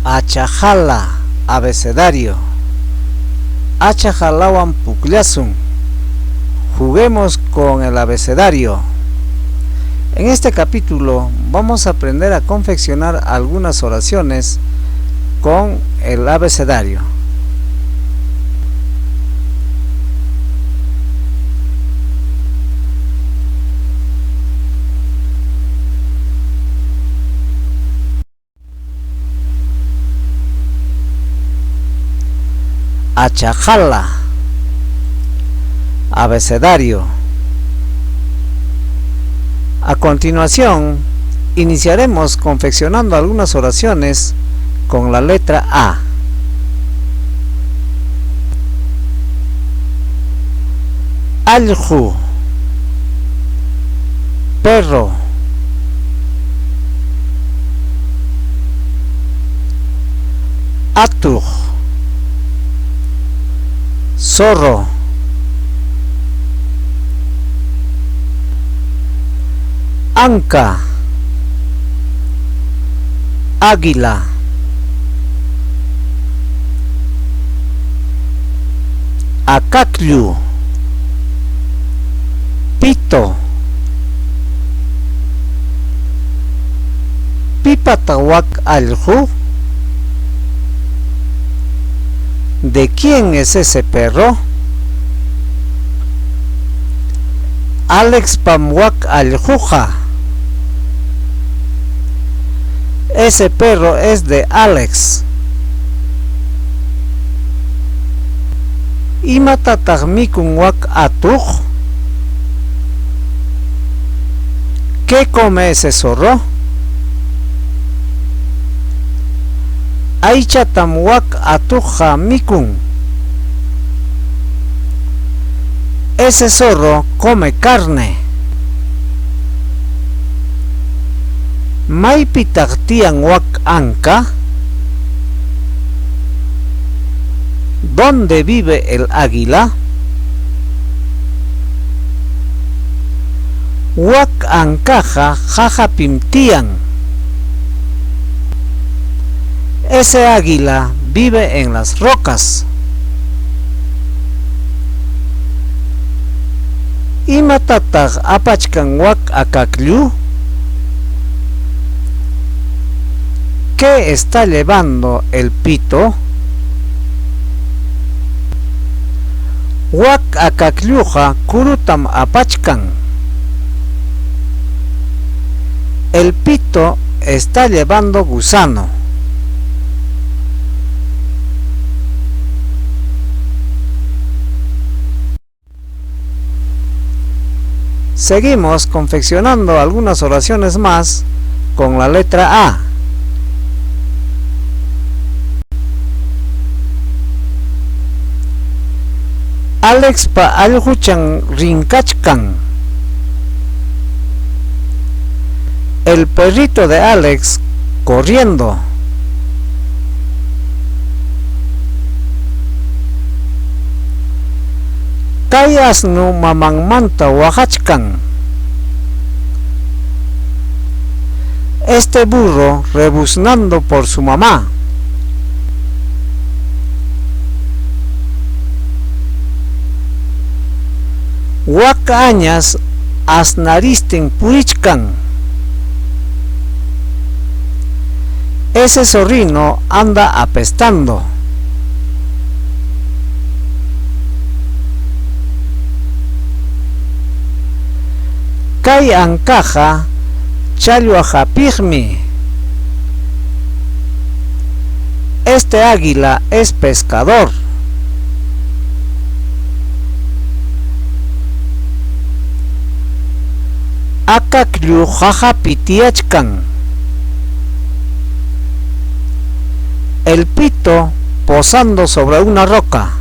Achajala, abecedario. Achajalawan puklasun. Juguemos con el abecedario. En este capítulo vamos a aprender a confeccionar algunas oraciones con el abecedario. Achajala, abecedario. A continuación, iniciaremos confeccionando algunas oraciones con la letra A. Alju, perro. Atuj, zorro. Anca, águila. Acaclu, pito. Pipatawak alju. ¿De quién es ese perro? Alex Pamwak aljuja. Ese perro es de Alex. Imatatagmikunwak atuj. ¿Qué come ese zorro? Aichatamwak atuja mikun. Ese zorro come carne. Maipitagtian wak anca. ¿Dónde vive el águila? Wak ancaja jajapimtian. Ese águila vive en las rocas. Imatatag apachkan wak acaclu. ¿Qué está llevando el pito? Wak acacluja kurutam apachkan. El pito está llevando gusano. Seguimos confeccionando algunas oraciones más con la letra A. Alex pa aljuchan rinkachkan. El perrito de Alex corriendo. Kayasnu mamangmanta wajachkan. Este burro rebuznando por su mamá. Wakañas asnaristin purichkan. Ese zorrino anda apestando. Kay ancaja chaluajapigmi. Este águila es pescador. Acaclu jajapitiachkan. El pito posando sobre una roca.